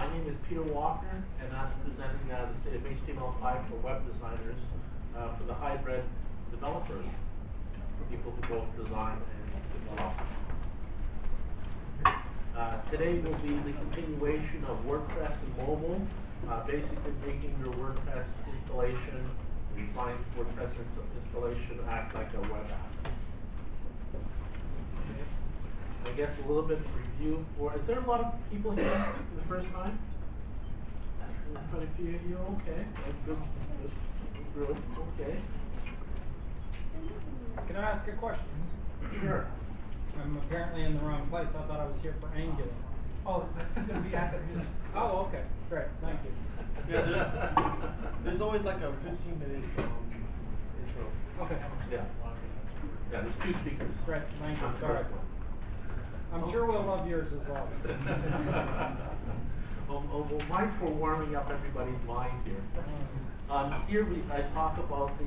My name is Peter Walker, and I'm presenting the state of HTML5 for web designers for the hybrid developers, for people who both design and develop. Today will be the continuation of WordPress and mobile, basically making your WordPress installation, your client's WordPress installation act like a web app. I guess a little bit of review for, is there a lot of people here for the first time? There's quite a few of you, okay. Good, okay. Can I ask a question? Sure. I'm apparently in the wrong place. I thought I was here for Angular. Oh, that's going to be after his. Oh, okay. Great. Thank you. Yeah, there's always like a 15-minute intro. Okay. Yeah. Yeah, there's two speakers. Great. Thank you. I'm the Sorry. first one. I'm sure we'll love yours as well. Well, mine's for warming up everybody's mind here. Here I talk about the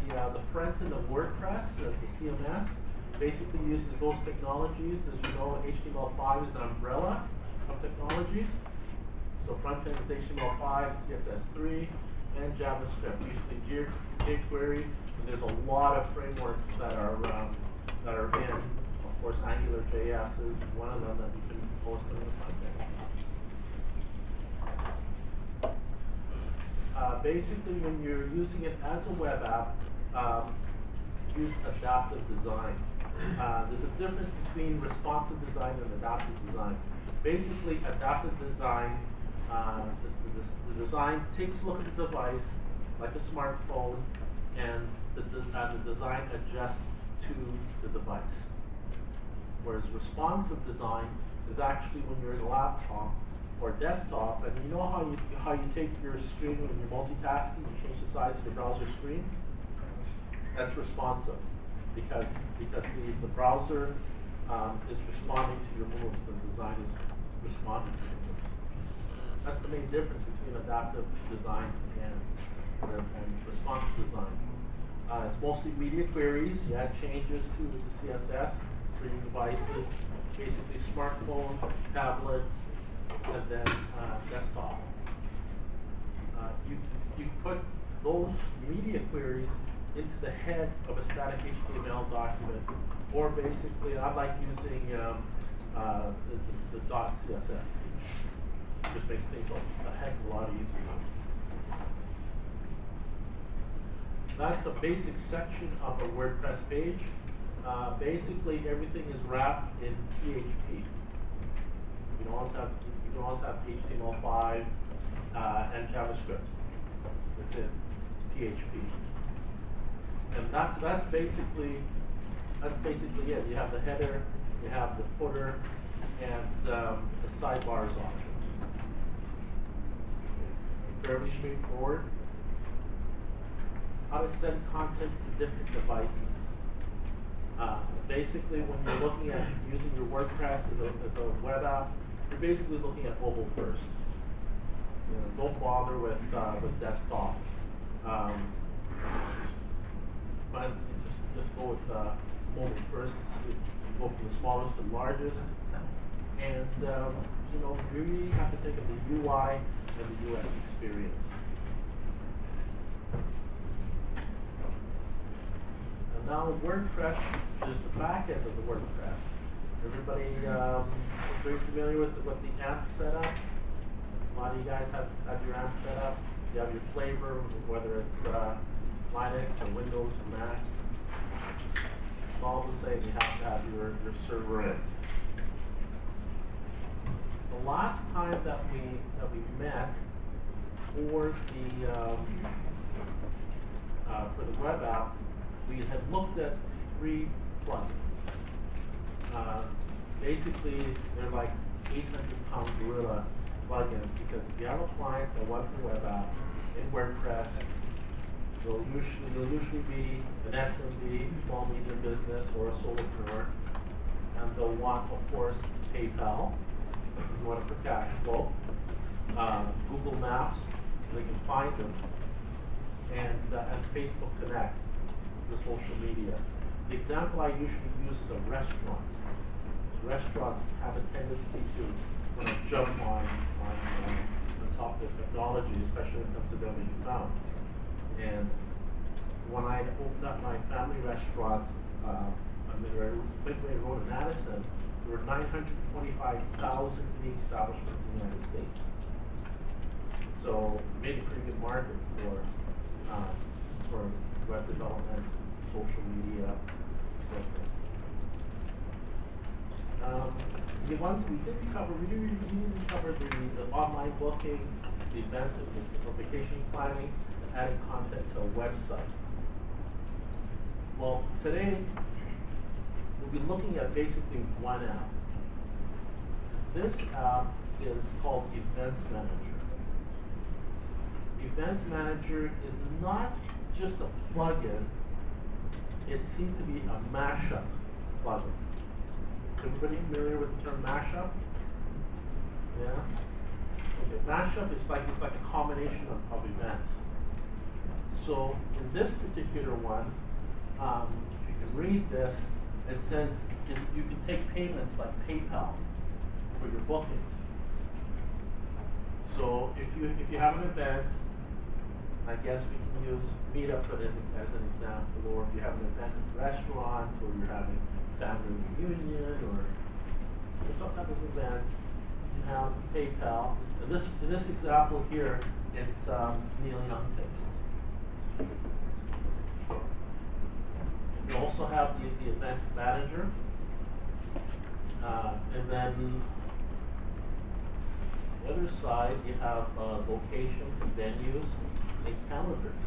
front end of WordPress, the CMS. Basically uses those technologies. As you know, HTML5 is an umbrella of technologies. So front end is HTML5, CSS3, and JavaScript. Usually jQuery. And there's a lot of frameworks that are in. Of course, AngularJS is one of them that you can post on the front end. Basically, when you're using it as a web app, use adaptive design. There's a difference between responsive design and adaptive design. Basically, adaptive design, the design takes a look at the device, like a smartphone, and the design adjusts to the device. Whereas responsive design is actually when you're in a laptop or desktop, and you know how you take your screen when you're multitasking, you change the size of your browser screen? That's responsive, because the browser is responding to your moves, the design is responding to your moves. That's the main difference between adaptive design and responsive design. It's mostly media queries. You add changes to the CSS for your devices, basically smartphone, tablets, and then desktop. You put those media queries into the head of a static HTML document, or basically, I like using the .css page. Just makes things a heck of a lot easier. That's a basic section of a WordPress page. Basically, everything is wrapped in PHP. You can also have HTML5 and JavaScript within PHP. And that's basically it. You have the header, you have the footer, and the sidebars option. Fairly straightforward. How to send content to different devices. Basically, when you're looking at using your WordPress as a web app, you're basically looking at mobile first. Don't bother with desktop. But just go with mobile first. Go from the smallest to the largest, and you really have to think of the UI and the UX experience. And now WordPress is the back end of the WordPress. Everybody very familiar with the AMP setup? A lot of you guys have your AMP setup. You have your flavor, whether it's Linux or Windows or Mac. It's all the same. You have to have your server in. The last time that we met for the web app, we had looked at 3 plugins. Basically, they're like 800-pound gorilla plugins, because if you have a client that wants a web app in WordPress, they'll usually be an SMB, small medium business, or a solopreneur, and they'll want, of course, PayPal, because they want it for cash flow, Google Maps, so they can find them, and Facebook Connect, the social media. The example I usually use is a restaurant. Restaurants have a tendency to jump on technology, especially when it comes to building you found. And when I opened up my family restaurant on Midway Road in Madison, there were 925,000 unique establishments in the United States. So made a pretty good market for web development, social media, etc. The ones we didn't cover, we didn't cover the online bookings, the event, the vacation planning, and adding content to a website. Well, today we'll be looking at basically one app. This app is called Events Manager. Events Manager is not just a plugin, it seems to be a mashup plugin. Is everybody familiar with the term mashup? Yeah? Okay, mashup is like a combination of events. So in this particular one, if you can read this, it says you can take payments like PayPal for your bookings. So if you have an event, I guess we can use Meetup as an example, or if you have an event at a restaurant, or you're having family reunion, or some type of event, you have PayPal. And in this example here, it's Neil Young tickets. You also have the event manager, and then the other side you have locations and venues and calendars.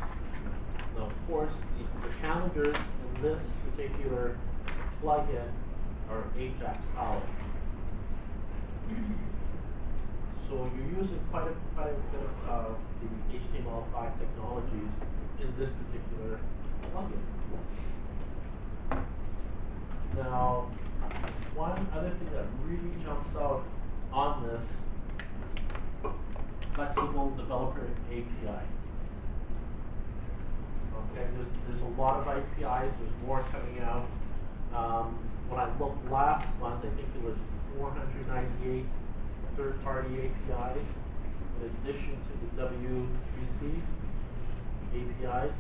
Now, of course, the calendars in this particular plugin are Ajax powered. So you're using quite a bit of the HTML5 technologies in this particular plugin. Now, one other thing that really jumps out on this, flexible developer API. Okay, there's a lot of APIs, there's more coming out. When I looked last month, I think there was 498 third-party APIs, in addition to the W3C APIs.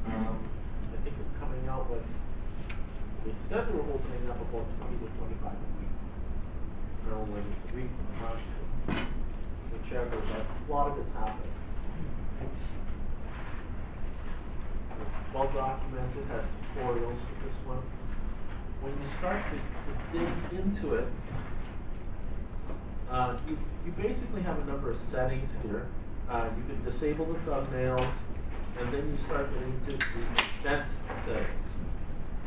I think they're coming out with, they said they were opening up about 20 to 25 a week. I don't know whether it's a week or a month, whichever, but a lot of it's happening. It's well documented, has tutorials for this one. When you start to dig into it, you basically have a number of settings here. You can disable the thumbnails, and then you start getting into the event settings.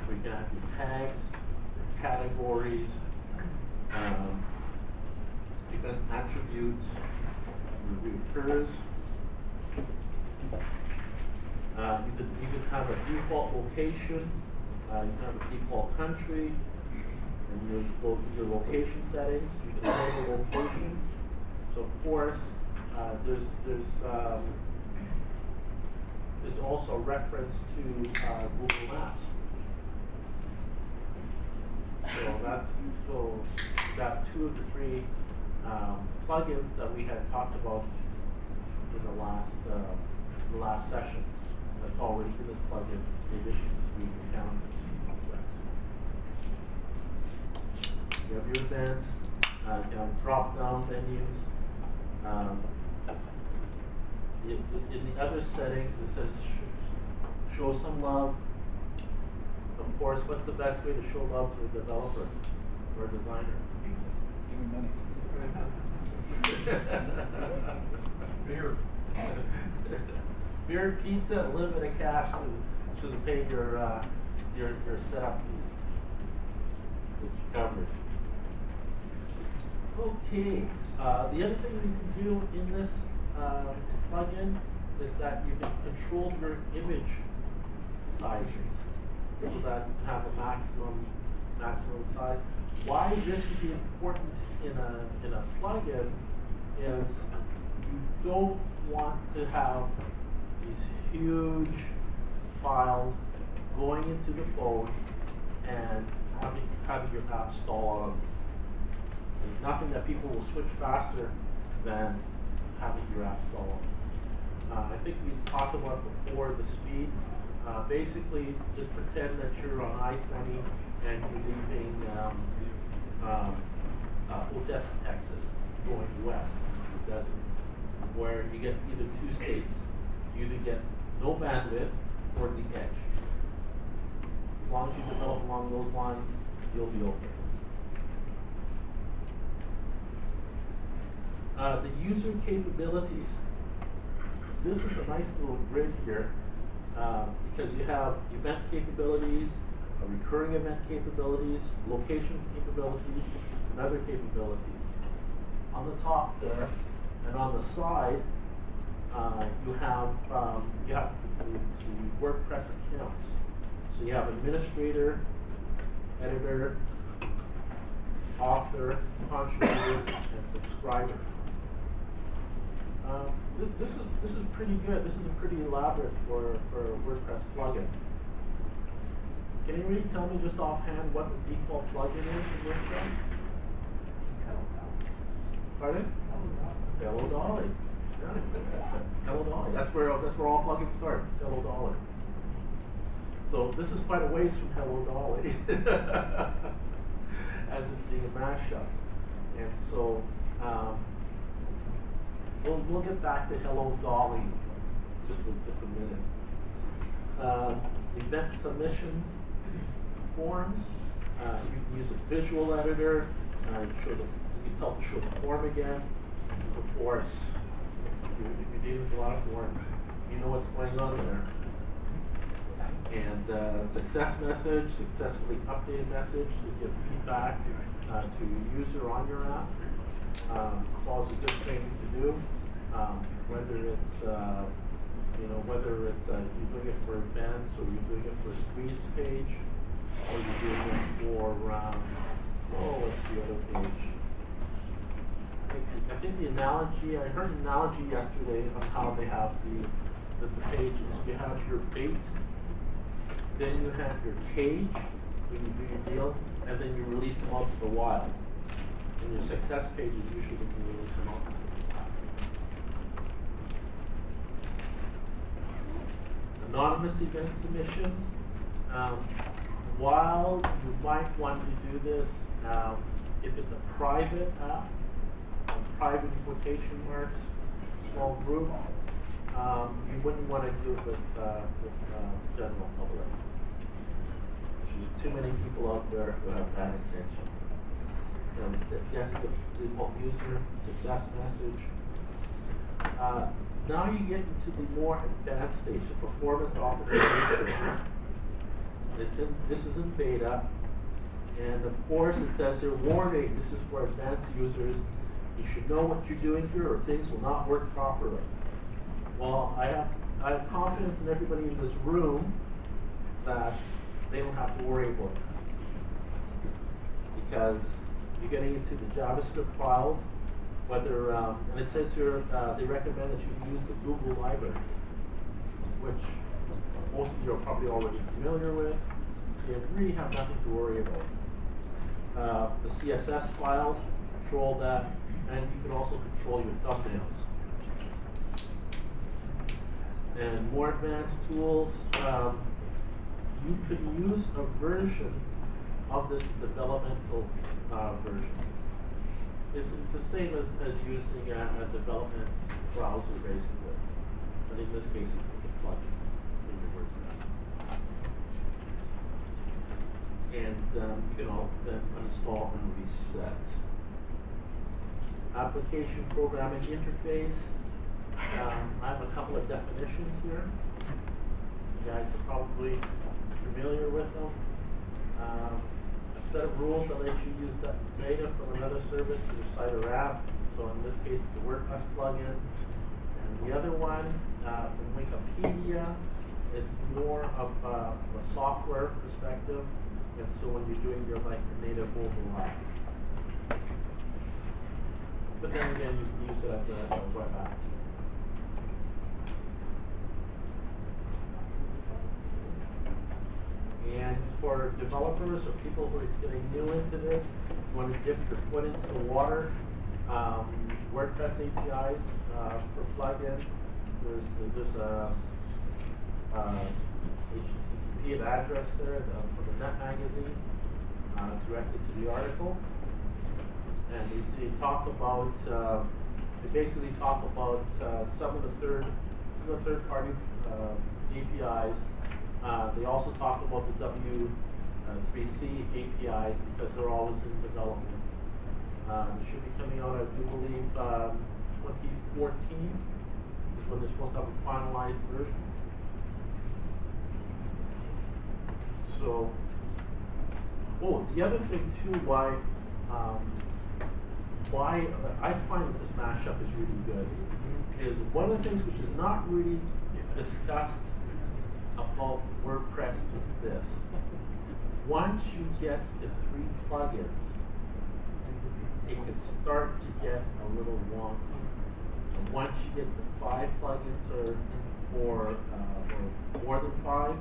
We can have your tags, your categories, event attributes, your reoccurs. You can have a default location, you can have a default country, and your location settings. You can enable the location. So of course, there's also a reference to Google Maps. So we've got two of the three plugins that we had talked about in the last session. That's already in this plugin, in addition to the calendars. You have your events, you have drop-down menus. In the other settings, it says show some love. Of course, what's the best way to show love to a developer or a designer? Give me money. Beer. Beer, pizza, and a little bit of cash to pay your setup fees, which you covered. Okay. The other thing we can do in this plugin is that you can control your image sizes so that you have a maximum size. Why this would be important in a plugin is you don't want to have these huge files going into the phone and having your app stall on them. There's nothing that people will switch faster than having your app stall. I think we talked about before the speed. Basically, just pretend that you're on I-20 and you're leaving Odessa, Texas, going west to the desert, where you get either two states. You either get no bandwidth or the edge. As long as you develop along those lines, you'll be okay. The user capabilities. This is a nice little grid here because you have event capabilities, recurring event capabilities, location capabilities, and other capabilities. On the top there, and on the side, you have the WordPress accounts. So you have administrator, editor, author, contributor, and subscriber. This is pretty good. This is a pretty elaborate for a WordPress plugin. Can anybody tell me just offhand what the default plugin is in WordPress? Pardon? Hello Dolly. Yeah. Hello Dolly. That's where all plugins start. It's Hello Dolly. So this is quite a ways from Hello Dolly, as it's being a mashup. And so we'll get back to Hello Dolly just a minute. Event submission forms. You can use a visual editor. You can tell to show the form again. Of course, if you're dealing with a lot of forms, you know what's going on there. And success message, successfully updated message to give feedback to your user on your app. It's always a good thing to do. Whether it's you're doing it for events, or you're doing it for a squeeze page, or you're doing it for what's the other page? I think the analogy, I heard an analogy yesterday on how they have the pages. You have your bait, then you have your cage when you do your deal, and then you release them out to the wild. And your success page is usually when you release them out to the wild. Anonymous event submissions. While you might want to do this, if it's a private app, private in quotation marks, small group, you wouldn't want to do it with general public. There's too many people out there who have bad intentions. Yes, the default user, success message. Now you get into the more advanced stage, the performance optimization. This is in beta, and of course it says here, warning, this is for advanced users. You should know what you're doing here, or things will not work properly. Well, I have confidence in everybody in this room that they don't have to worry about that, because you're getting into the JavaScript files. Whether and it says here they recommend that you use the Google library, which most of you are probably already familiar with, so you really have nothing to worry about. The CSS files, control that, and you can also control your thumbnails. And more advanced tools, you could use a version of this developmental version. It's the same as using a development browser, basically. But in this case, it's with a plugin in your WordPress. And you can all then uninstall and reset. Application programming interface. I have a couple of definitions here. You guys are probably familiar with them. A set of rules that let you use data from another service to your site or app. So in this case, it's a WordPress plugin. And the other one from Wikipedia is more of a software perspective. And so when you're doing your native mobile app. But then again, you can use it as a web app too. And for developers or people who are getting new into this, you want to dip your foot into the water. WordPress APIs for plugins. There's a HTTP an address there for the Net magazine directed to the article, and they talk about they basically talk about some of the third-party APIs. They also talk about the W3C APIs because they're always in development. It should be coming out, I do believe, 2014 is when they're supposed to have a finalized version. So, the other thing too, why I find that this mashup is really good is one of the things which is not really discussed about WordPress is this. Once you get to 3 plugins, it can start to get a little wonky. And once you get to 5 plugins or more than 5,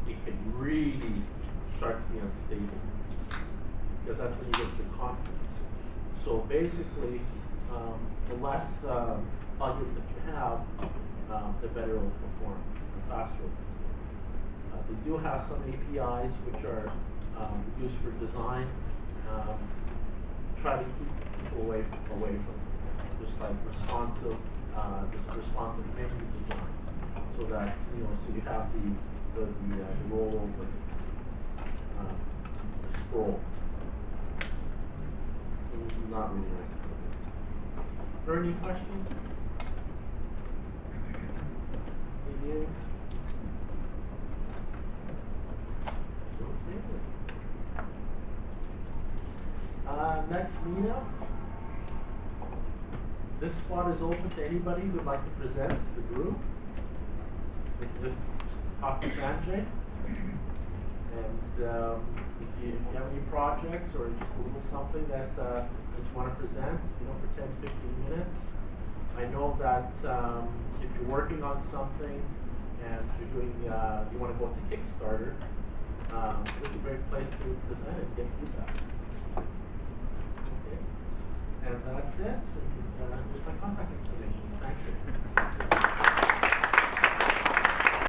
it can really start to be unstable because that's when you get your confidence. So basically, the less plugins that you have, the better it will perform, the faster it will perform. They do have some APIs which are used for design. Try to keep people away from just like responsive menu design, so that so you have the rollover, the scroll. Not really right. Are there any questions? Any next meetup. This spot is open to anybody who would like to present to the group. You can just talk to Sanjay. And if you have any projects or just a little something that you want to present, for 10-15 minutes. I know that if you're working on something and you're doing, you want to go to Kickstarter, it's a great place to present and get feedback. Okay, and that's it. Here's my contact information. Thank you.